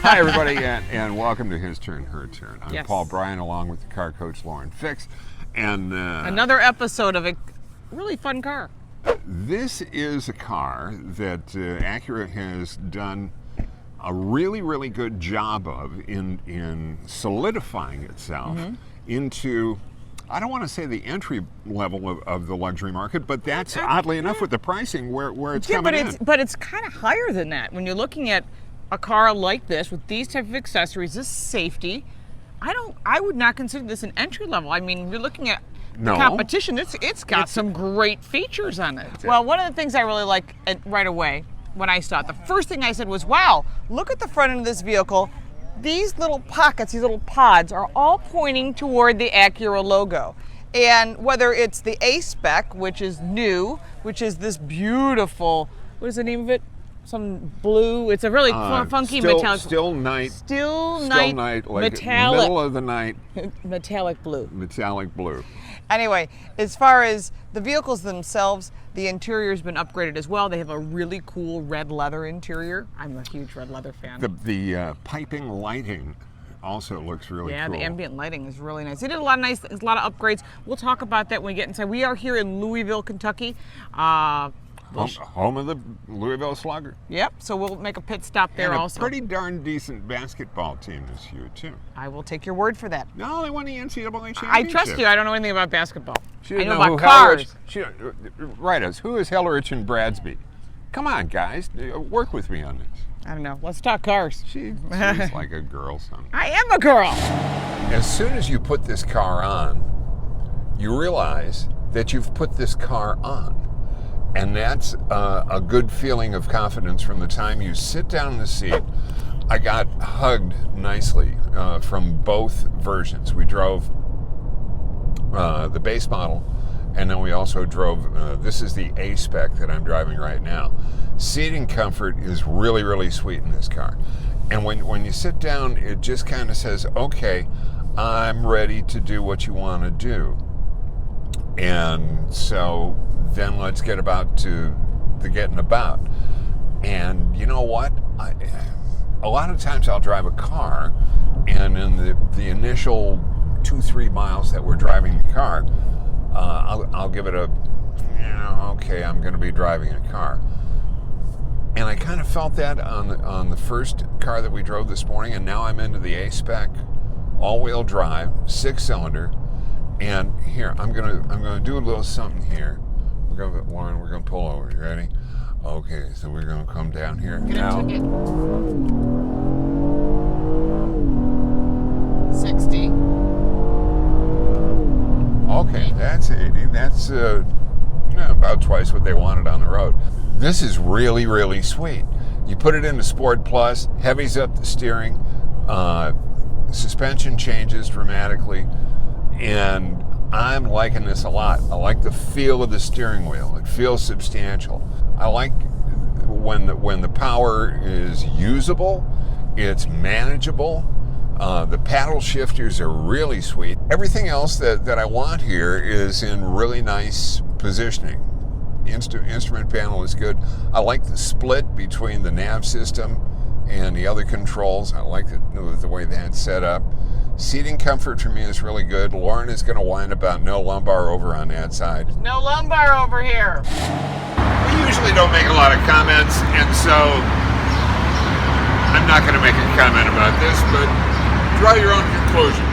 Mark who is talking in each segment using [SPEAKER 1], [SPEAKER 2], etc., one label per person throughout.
[SPEAKER 1] Hi, everybody, and welcome to His Turn, Her Turn. I'm
[SPEAKER 2] Yes.
[SPEAKER 1] Paul Bryan, along with the car coach Lauren Fix, and
[SPEAKER 2] Another episode of a really fun car.
[SPEAKER 1] this is a car that Acura has done a really, really good job of in solidifying itself into, I don't want to say the entry level of the luxury market, but that's oddly enough with the pricing where it's coming in.
[SPEAKER 2] But it's kind of higher than that. When you're looking at a car like this with these type of accessories, this safety, I would not consider this an entry level. I mean, you're looking at the competition. It's got some great features on it. Well, one of the things I really like right away when I saw it, the first thing I said was, wow, look at the front end of this vehicle. These little pockets, these little pods are all pointing toward the Acura logo. And whether it's the A-Spec, which is new, which is this beautiful, what is the name of it? Some blue. It's a really funky metallic.
[SPEAKER 1] Still night,
[SPEAKER 2] like
[SPEAKER 1] metallic, middle of the night.
[SPEAKER 2] Metallic blue.
[SPEAKER 1] Metallic blue.
[SPEAKER 2] Anyway, as far as the vehicles themselves, the interior has been upgraded as well. They have a really cool red leather interior. I'm a huge red leather fan.
[SPEAKER 1] The piping lighting also looks really cool.
[SPEAKER 2] Yeah, the ambient lighting is really nice. They did a lot of upgrades. We'll talk about that when we get inside. We are here in Louisville, Kentucky.
[SPEAKER 1] Home of the Louisville Slugger.
[SPEAKER 2] Yep, so we'll make a pit stop there
[SPEAKER 1] and
[SPEAKER 2] also.
[SPEAKER 1] A pretty darn decent basketball team this year, too.
[SPEAKER 2] I will take your word for that.
[SPEAKER 1] No, they won the NCAA championship.
[SPEAKER 2] I trust you. I don't know anything about basketball. I know about cars.
[SPEAKER 1] Write us. Who is Hellerich and Bradsby? Come on, guys. Work with me on this.
[SPEAKER 2] I don't know. Let's talk cars.
[SPEAKER 1] She's like a girl, son.
[SPEAKER 2] I am a girl.
[SPEAKER 1] As soon as you put this car on, you realize that you've put this car on. And that's a good feeling of confidence from the time you sit down in the seat. I got hugged nicely from both versions. We drove the base model, and then we also drove, this is the A-Spec that I'm driving right now. Seating comfort is really, really sweet in this car. And when you sit down, it just kind of says, okay, I'm ready to do what you want to do. And so then let's get about to the getting about. And you know what? A lot of times I'll drive a car, and in the initial 2-3 miles that we're driving the car, I'll give it a, okay, I'm going to be driving a car. And I kind of felt that on the first car that we drove this morning, and now I'm into the A-Spec, all-wheel drive, 6-cylinder. And here, I'm gonna do a little something here. Lauren, we're gonna pull over. You ready? Okay, so we're gonna come down here. Now,
[SPEAKER 2] 60.
[SPEAKER 1] Okay, that's 80. That's about twice what they wanted on the road. This is really, really sweet. You put it into Sport Plus, heavies up the steering, suspension changes dramatically. And I'm liking this a lot. I like the feel of the steering wheel. It feels substantial. I like when the power is usable, it's manageable. The paddle shifters are really sweet. Everything else that I want here is in really nice positioning. Instrument panel is good. I like the split between the nav system and the other controls. I like the way that's set up. Seating comfort for me is really good. Lauren is going to whine about no lumbar over on that side.
[SPEAKER 2] No lumbar over here.
[SPEAKER 1] We usually don't make a lot of comments, and so I'm not going to make a comment about this, but draw your own conclusions.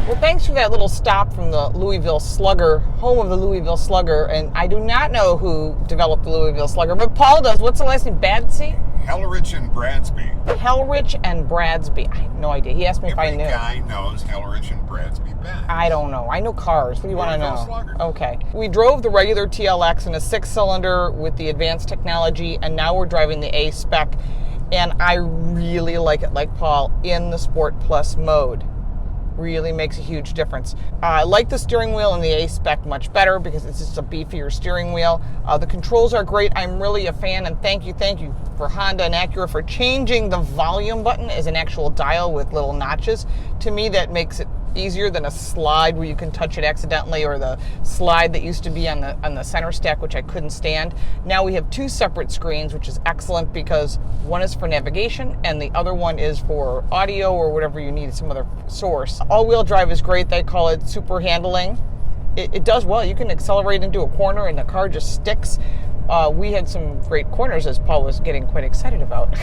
[SPEAKER 2] Well, thanks for that little stop from the Louisville Slugger, home of the Louisville Slugger. And I do not know who developed the Louisville Slugger, but Paul does. What's the last name? Badsey?
[SPEAKER 1] Hellerich and Bradsby.
[SPEAKER 2] Hellerich and Bradsby. I have no idea. He asked me if I knew.
[SPEAKER 1] Every guy knows Hellerich and Bradsby best.
[SPEAKER 2] I don't know. I know cars. What do you want to know?
[SPEAKER 1] Slugger.
[SPEAKER 2] Okay. We drove the regular TLX in a 6-cylinder with the advanced technology, and now we're driving the A-Spec. And I really like it, like Paul, in the Sport Plus mode. Really makes a huge difference. I like the steering wheel in the A-Spec much better because it's just a beefier steering wheel. The controls are great. I'm really a fan, and thank you for Honda and Acura for changing the volume button as an actual dial with little notches. To me, that makes it easier than a slide where you can touch it accidentally, or the slide that used to be on the center stack, which I couldn't stand. Now we have 2 separate screens, which is excellent because one is for navigation and the other one is for audio or whatever you need, some other source. All-wheel drive is great. They call it super handling. It does well. You can accelerate into a corner and the car just sticks. We had some great corners, as Paul was getting quite excited about.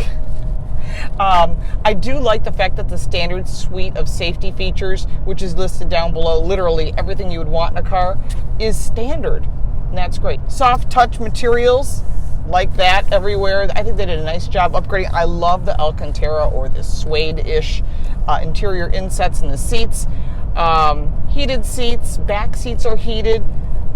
[SPEAKER 2] I do like the fact that the standard suite of safety features, which is listed down below, literally everything you would want in a car, is standard. And that's great. Soft touch materials, like that everywhere. I think they did a nice job upgrading. I love the Alcantara, or the suede-ish interior insets in the seats. Heated seats, back seats are heated.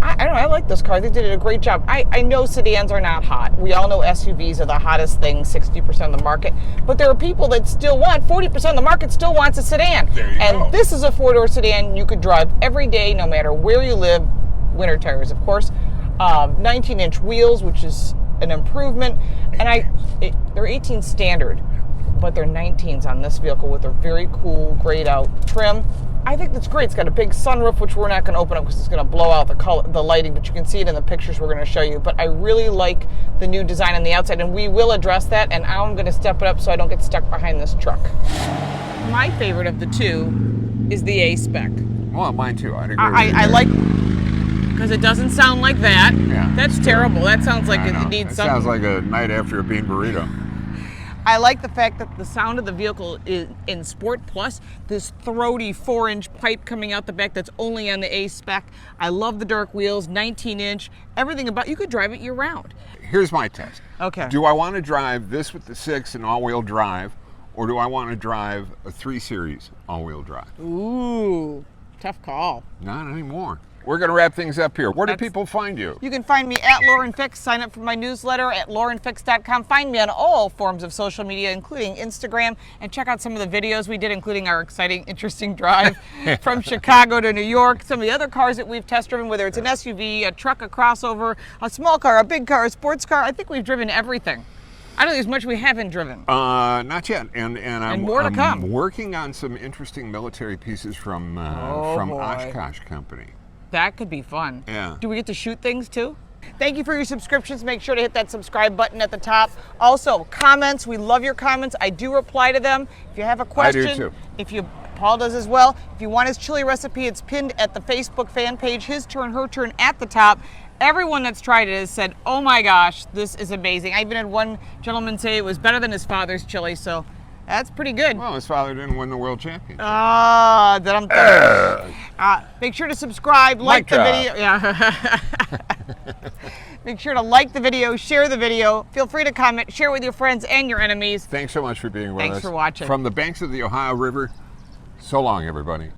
[SPEAKER 2] I don't know, I like this car. They did a great job. I know sedans are not hot. We all know SUVs are the hottest thing, 60% of the market. But there are people that still want, 40% of the market still wants a sedan. And go. This is a 4-door sedan you could drive every day, no matter where you live. Winter tires, of course. 19-inch wheels, which is an improvement. And they're 18 standard, but they're 19s on this vehicle with a very cool grayed out trim. I think that's great. It's got a big sunroof, which we're not going to open up because it's going to blow out the lighting, but you can see it in the pictures we're going to show you. But I really like the new design on the outside, and we will address that, and I'm going to step it up so I don't get stuck behind this truck. My favorite of the 2 is the A-Spec.
[SPEAKER 1] Well, mine too. I'd agree.
[SPEAKER 2] I like, because it doesn't sound like that.
[SPEAKER 1] Yeah.
[SPEAKER 2] That's terrible. That sounds like it needs something.
[SPEAKER 1] Sounds like a night after a bean burrito.
[SPEAKER 2] I like the fact that the sound of the vehicle is in Sport Plus, this throaty 4-inch pipe coming out the back that's only on the A-Spec. I love the dark wheels, 19-inch, everything about, you could drive it year round.
[SPEAKER 1] Here's my test.
[SPEAKER 2] Okay.
[SPEAKER 1] Do I want to drive this with the 6 and all-wheel drive, or do I want to drive a 3 Series all-wheel drive?
[SPEAKER 2] Ooh, tough call.
[SPEAKER 1] Not anymore. We're going to wrap things up here. Where do people find you?
[SPEAKER 2] You can find me at Lauren Fix. Sign up for my newsletter at laurenfix.com. Find me on all forms of social media, including Instagram, and check out some of the videos we did, including our exciting, interesting drive from Chicago to New York. Some of the other cars that we've test driven, whether it's an SUV, a truck, a crossover, a small car, a big car, a sports car. I think we've driven everything. I don't think there's much we haven't driven.
[SPEAKER 1] Not yet, and I'm
[SPEAKER 2] more to come.
[SPEAKER 1] Working on some interesting military pieces from Oshkosh Company.
[SPEAKER 2] That could be fun.
[SPEAKER 1] Yeah.
[SPEAKER 2] Do we get to shoot things too? Thank you for your subscriptions. Make sure to hit that subscribe button at the top. Also, comments. We love your comments. I do reply to them. If you have a question,
[SPEAKER 1] I do too.
[SPEAKER 2] Paul does as well. If you want his chili recipe, it's pinned at the Facebook fan page. His turn, her turn at the top. Everyone that's tried it has said, "Oh my gosh, this is amazing." I even had one gentleman say it was better than his father's chili, so that's pretty good.
[SPEAKER 1] Well, his father didn't win the world championship.
[SPEAKER 2] Make sure to subscribe, like the video. Yeah. Make sure to like the video, share the video. Feel free to comment, share with your friends and your enemies.
[SPEAKER 1] Thanks so much for being with us.
[SPEAKER 2] Thanks for watching.
[SPEAKER 1] From the banks of the Ohio River, so long, everybody.